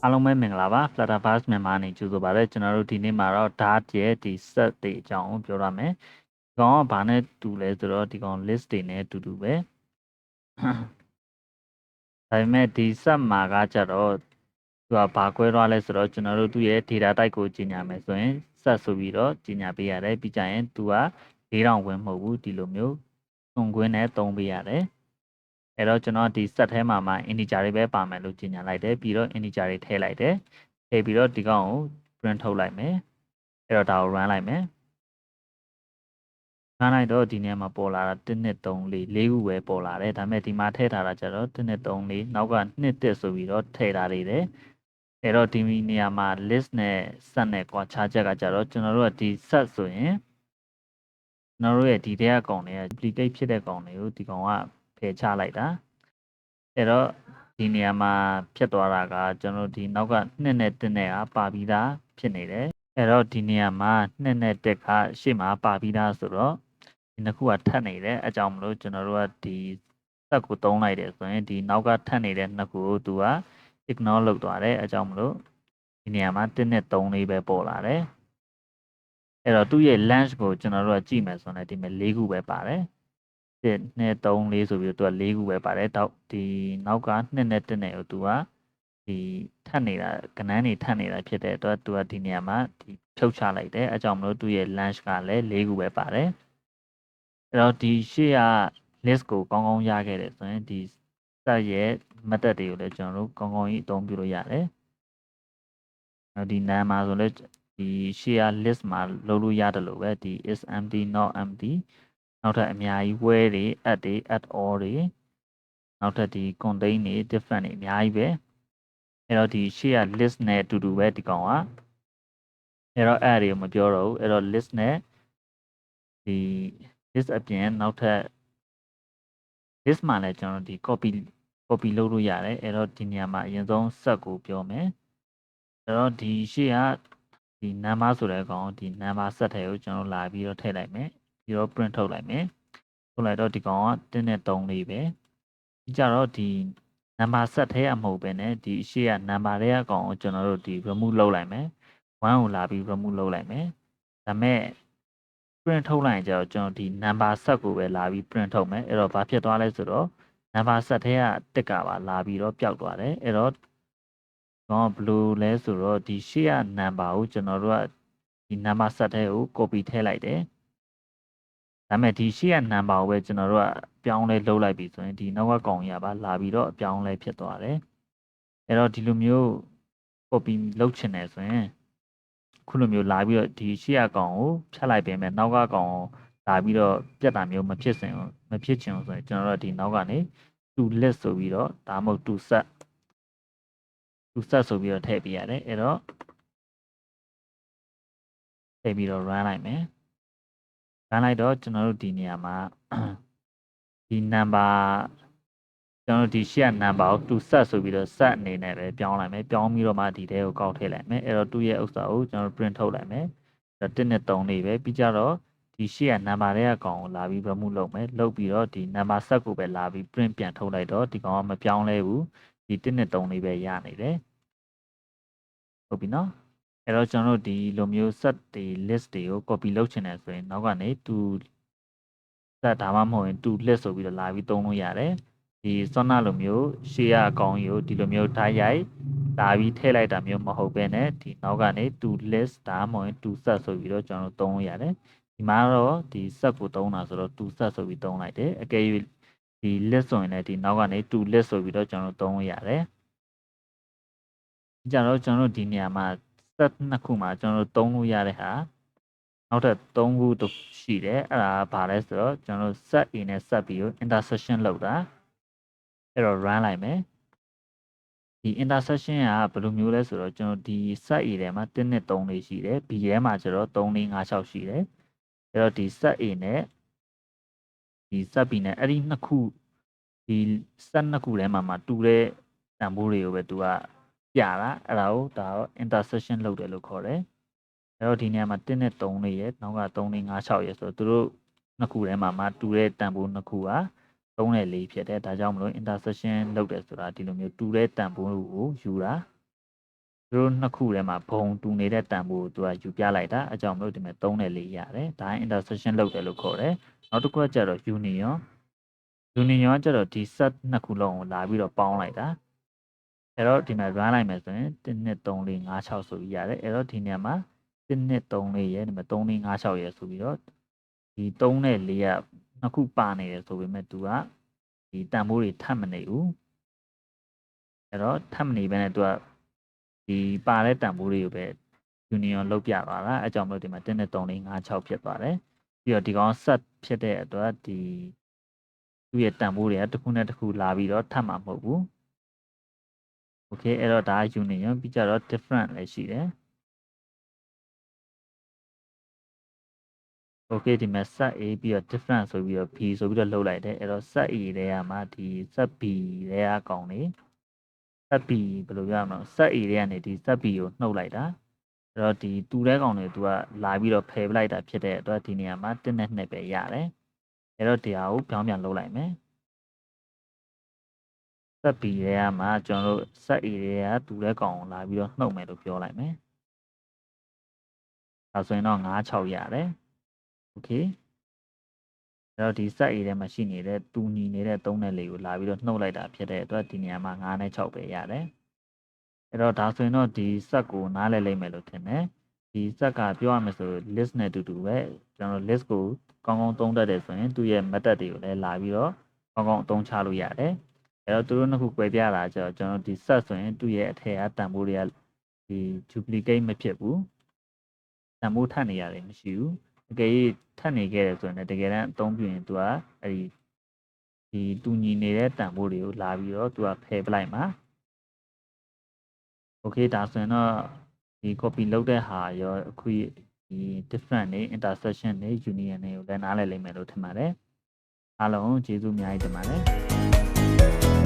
အားလုံးပဲမင်္ဂလာပါ FlutterVerse မြန်မာနေကြိုဆိုပါရစေကျွန်တော်တို့ဒီနေ့မှာတော့ Dart ရဲ့ဒီ set တွေအကြောင်းပြောရမယ်ဒီကောင်ကဘာနဲ့တူလဲဆိုတော့ဒီကောင် list တွေနဲ့တူတူပဲဒါပေမဲ့ဒီ set မှာကကြတော့သူကဘာကွဲသွားလဲဆိုတော့ကျွန်တော်တို့သူ့ရဲ့ data type ကိုကြီးညာမယ်ဆိုရင် set ဆိုပြီးတော့ကြီးညာပေးရတယ်ပြီးကြရင်သူက4000ဝင်မဟုတ်ဘူးဒီလိုမျိုးသွန်ခွင်းနဲ့သုံးပေးရတယ်အဲ့တော့ကျွန်တော်ဒီ set ထဲမှာမှ integer တွေပဲပါမယ်လို့ကြီးညာလိုက်တယ်ပြီးတော့ integer တွေထည့်လိုက်တယ်ထည့်ပြီးတော့ဒီကောင်ကို print ထုတ်လိုက်မယ်အဲ့တော့ဒါကို run လိုက်မယ်run လိုက်တော့ဒီနေရာမှာပေါ်လာတာ1 2 3 4ခုပဲပေါ်လာတယ်ဒါပေမဲ့ဒီမှာထည့်ထားတာကျတော့1 2 3 4နောက်က2 1ဆိုပြီးတော့ထည့်ထားသေးတယ်အဲ့တော့ဒီနေရာမှာ list နဲ့ set နဲ့ကွာခြားချက်ကကြတော့ကျွန်တော်တို့ကဒီ set ဆိုရင်ကျွန်တော်တို့ရဲ့ဒီထဲကကောင်တွေက duplicate ဖြစ်တဲ့ကောင်တွေကိုဒီကောင်ကဖယ်ချလိုက်တာအဲ့တော့ဒီနေရာမှာဖြစ်သွားတာကကျွန်တော်ဒီနောက်က2နဲ့1နဲ့ကပါပြီးသားဖြစ်နေတယ်အဲ့တော့ဒီနေရာမှာ2နဲ့1ကရှေ့မှာပါပြီးသားဆိုတော့ဒီနှစ်ခုကထပ်နေတယ်အကြောင်းမလို့ကျွန်တော်တို့ကဒီ set ကိုသုံးလိုက်တယ်ဆိုရင်ဒီနောက်ကထပ်နေတဲ့နှစ်ခုကိုသူက ignore လုပ်သွားတယ်အကြောင်းမလို့ဒီနေရာမှာ1နဲ့3လေးပဲပေါ်လာတယ်အဲ့တော့သူ့ရဲ့ length ကိုကျွန်တော်တို့ကကြည့်မယ်ဆိုရင်ဒီမှာ4ခုပဲပါတယ်1 2 3 4ဆိုပြီးတော့သူက4ခုပဲပါတယ်တော့ဒီနောက်က2နဲ့1နဲ့ကိုသူကဒီထပ်နေတာကဏ္ဍနေထပ်နေတာဖြစ်တဲ့အတွက်သူကဒီနေရာမှာဒီဖြုတ်ချလိုက်တယ်အကြောင်းမလို့သူ့ရဲ့ length ကလည်း4ခုပဲပါတယ်အဲ့တော့ဒီရှေ့က list ကိုကောင်းကောင်းရခဲ့တယ်ဆိုရင်ဒီ set ရဲ့ method တွေကိုလည်းကျွန်တော်တို့ကောင်းကောင်းကြီးအသုံးပြုလို့ရတယ်။ဒီနာမ်မှာဆိုလည်းဒီရှေ့က list မှာလုပ်လို့ရတယ်လို့ပဲဒီ is empty not empty နောက်ထပ်အများကြီး where တွေ add တွေ add all တွေနောက်ထပ်ဒီ contain တွေ different တွေအများကြီးပဲအဲ့တော့ဒီရှေ့က list နဲ့အတူတူပဲဒီကောင်ကအဲ့တော့ add တွေမပြောတော့ဘူးအဲ့တော့ list နဲ့ဒီ list အပြင်နောက်ထပ် list မှာလည်းကျွန်တော်ဒီ copy လုပ်လို့ရတယ်အဲ့တော့ဒီနေရာမှာအရင်ဆုံး set ကိုပြောမယ်အဲ့တော့ဒီရှေ့ကဒီ number ဆိုတဲ့ကောင်ဒီ number set ထဲကိုကျွန်တော်လာပြီးတော့ထည့်လိုက်မယ်ပြီးတော့ print ထုတ်လိုက်မယ်ထုတ်လိုက်တော့ဒီကောင်က1နဲ့3လေးပဲဒီကြတော့ဒီ number set ထဲကမဟုတ်ပဲねဒီရှေ့က number ထဲကကောင်ကိုကျွန်တော်တို့ဒီ remove လုပ်လိုက်မယ်1ကိုလာပြီး remove လုပ်လိုက်မယ်ဒါမဲ့ print ထုတ်လိုက်ရင်ကျတော့ကျွန်တော်ဒီ number set ကိုပဲလာပြီး print ထုတ်မယ်အဲ့တော့ဘာဖြစ်သွားလဲဆိုတော့ number set ထဲကတစ်ကပါလာပြီးတော့ပျောက်သွားတယ်အဲ့တော့တော့ဘယ်လိုလဲဆိုတော့ဒီရှေ့က number ကိုကျွန်တော်တို့ကဒီ number set ထဲကို copy ထည့်လိုက်တယ်ဒါပေမဲ့ဒီရှေ့က number ကိုပဲကျွန်တော်တို့ကပြောင်းလဲလုပ်လိုက်ပြီဆိုရင်ဒီနောက်ကကောင်ကြီးကပါလာပြီးတော့အပြောင်းလဲဖြစ်သွားတယ်အဲ့တော့ဒီလိုမျိုး copy လုပ်ချင်တယ်ဆိုရင်ခုလိုမျိုးလာပြီးတော့ဒီရှေ့ကကောင်ကိုဖြတ်လိုက်ပေးမယ်နောက်ကကောင်ကိုလာပြီးတော့ပြတ်တာမျိုးမဖြစ်ချင်ဘူးဆိုရင်ကျွန်တော်တို့ဒီနောက်ကနေ to list ဆိုပြီးတော့ဒါမှမဟုတ် to set ဆိုပြီးတော့ထည့်ပေးရတယ်အဲ့တော့ထည့်ပြီးတော့ run လိုက်မယ် run လိုက်တော့ကျွန်တော်တို့ဒီနေရာမှာဒီ number ကျွန်တော်တို့ဒီရှေ့က number ကို to set ဆိုပြီးတော့ set အနေနဲ့ပဲပြောင်းလိုက်မယ်ပြောင်းပြီးတော့မှဒီထဲကိုကောက်ထည့်လိုက်မယ်အဲ့တော့သူ့ရဲ့ဥစ္စာကိုကျွန်တော် print ထုတ်လိုက်မယ်1နဲ့3လေးပဲပြီးကြတော့ဒီရှေ့က number တွေကကောင်ကိုလာပြီး remove လုပ်မယ်လုပ်ပြီးတော့ဒီ number set ကိုပဲလာပြီး print ပြန်ထုတ်လိုက်တော့ဒီကောင်ကမပြောင်းလဲဘူးဒီ1နဲ့3လေးပဲရနေတယ်ဟုတ်ပြီနော်အဲ့တော့ကျွန်တော်တို့ဒီလိုမျိုး set တွေ list တွေကို copy လုပ်ချင်တယ်ဆိုရင်နောက်ကနေ to set ဒါမှမဟုတ်ရင် to list ဆိုပြီးတော့လာပြီးသုံးလို့ရတယ်ဒီစောနာလိုမျိုးရှေ့ကအကောင်ကြီးကိုဒီလိုမျိုးထားရိုက်လာပြီးထည့်လိုက်တာမျိုးမဟုတ်ဘဲနဲ့ဒီနောက်ကနေ to list ဒါမှမဟုတ်ရင် to set ဆိုပြီးတော့ကျွန်တော်တို့သုံးလို့ရတယ်ဒီမှာတော့ဒီ set ကိုသုံးတာဆိုတော့ to set ဆိုပြီးသုံးလိုက်တယ်အကယ်၍ဒီ list ဆိုရင်လည်းဒီနောက်ကနေ to list ဆိုပြီးတော့ကျွန်တော်တို့သုံးလို့ရတယ်ကြတော့ကျွန်တော်တို့ဒီနေရာမှာ set နှစ်ခုမှာကျွန်တော်တို့သုံးလို့ရတဲ့ဟာနောက်ထပ်3ခုရှိတယ်အဲ့ဒါဘာလဲဆိုတော့ကျွန်တော်တို့ set a နဲ့ set b ကို intersection လုပ်တာအဲ့တော့ run လိုက်မယ်ဒီ intersection ကဘယ်လိုမျိုးလဲဆိုတော့ကျွန်တော်ဒီ set a ထဲမှာ1နဲ့3လေးရှိတယ် b ထဲမှာကျတော့3 4 5 6ရှိတယ်အဲ့တော့ဒီ set a နဲ့ဒီ set b နဲ့အဲ့ဒီနှစ်ခုဒီ set နှစ်ခုထဲမှာတူတဲ့တန်ဖိုးတွေကိုပဲသူကပြတာအဲ့ဒါကိုဒါတော့ intersection လုပ်တယ်လို့ခေါ်တယ်အဲ့တော့ဒီနေရာမှာ1နဲ့3လေးရယ်နောက်က3 4 5 6ရယ်ဆိုတော့သူတို့နှစ်ခုထဲမှာတူတဲ့တန်ဖိုးနှစ်ခုက3နဲ့4ဖြစ်တယ်ဒါကြောင့်မလို့ intersection လုပ်တယ်ဆိုတာဒီလိုမျိုးတူတဲ့တန်ဖိုးကိုယူတာ တို့နှစ်ခုထဲမှာဘုံတူနေတဲ့တန်ဖိုးကိုသူကယူပြလိုက်တာအကြောင်းမလို့ဒီမှာ3နဲ့4ရတယ်ဒါ intersection လုပ်တယ်လို့ခေါ်တယ်နောက်တစ်ခုကကျတော့ union ကကျတော့ဒီ set နှစ်ခုလုံးကိုလာပြီးတော့ပေါင်းလိုက်တာအဲ့တော့ဒီမှာ run လိုက်မယ်ဆိုရင်1 2 3 4 5 6ဆိုပြီးရတယ်အဲ့တော့ဒီနေရာမှာ1 2 3 4ရဲ့ဒီမှာ3 4 5 6ရဲ့ဆိုပြီးတော့ဒီ3နဲ့4ကနှစ်ခုပါနေတယ်ဆိုပေမဲ့သူကဒီတန်ဖိုးတွေထပ်မနေဘူးအဲ့တော့ထပ်မနေဘဲနဲ့သူကဒီပါတဲ့တန်ဖိုးတွေကိုပဲ union လုပ်ပြသွားတာအကြောင်းမလို့ဒီမှာ1 2 3 4 5 6ဖြစ်သွားတယ်ပြီးတော့ဒီကောင် set ဖြစ်တဲ့အတွက်ဒီသူ့ရဲ့တန်ဖိုးတွေကတစ်ခုနဲ့တစ်ခုလာပြီးတော့ထပ်မှာမဟုတ်ဘူး okay အဲ့တော့ဒါက union ပြီးကြတော့ different လည်းရှိတယ် okay ဒီမှာ set a ပြီးတော့ different ဆိုပြီးတော့ b ဆိုပြီးတော့လှုပ်လိုက်တယ်အဲ့တော့ set a ထဲကမှဒီ set b ထဲကကောင်နေ set b ဘယ်လိုပြောရမလဲ set a ထဲကနေဒီ set b ကိုနှုတ်လိုက်တာအဲ့တော့ဒီတူတဲ့ကောင်တွေသူကလာပြီးတော့ဖယ်ပလိုက်တာဖြစ်တဲ့အတွက်ဒီနေရာမှာ1နဲ့2ပဲရတယ်အဲ့တော့ဒီဟာကိုပြောင်းပြန်လုပ်လိုက်မယ် set b ထဲကမှကျွန်တော်တို့ set a ထဲကတူတဲ့ကောင်ကိုလာပြီးတော့နှုတ်မယ်လို့ပြောလိုက်မယ်ဒါဆိုရင်တော့9 6ရတယ် okay အဲ့တော့ဒီ set a ထဲမှာရှိနေတဲ့တူညီနေတဲ့3နဲ့4ကိုလာပြီးတော့နှုတ်လိုက်တာဖြစ်တဲ့အတွက်ဒီနေရာမှာ9နဲ့6ပဲရတယ်အဲ့တော့ဒါဆိုရင်တော့ဒီ set ကိုနားလည်လိမ့်မယ်လို့ထင်တယ်ဒီ set ကပြောရမယ်ဆို list နဲ့တူတူပဲကျွန်တော် list ကိုကောင်းကောင်းသုံးတတ်တယ်ဆိုရင်သူ့ရဲ့ method တွေကိုလည်းလာပြီးတော့ကောင်းကောင်းအသုံးချလို့ရတယ်အဲ့တော့သူတို့နှစ်ခု꿰ပြတာကျတော့ကျွန်တော်ဒီ set ဆိုရင်သူ့ရဲ့အထက်ကတန်ဖိုးတွေကဒီ duplicate မဖြစ်ဘူးတန်ဖိုးထပ်နေရတယ်မရှိဘူးအကယ်၍ထပ်နေခဲ့တယ်ဆိုရင်တကယ်တမ်းအသုံးပြုရင်သူကအဲ့ဒီတူညီနေတဲ့တန်ဖိုးတွေကိုလာပြီးတော့သူကဖယ်ပလိုက်မှာโอเคဒါဆိုရင်တော့ဒီ copy လုပ်တဲ့ဟာရောအခုဒီ different တွေ intersection တွေ union တွေကိုလည်းနားလည်လိမ့်မယ်လို့ထင်ပါတယ်အားလုံးကျေးဇူးအများကြီးတင်ပါတယ်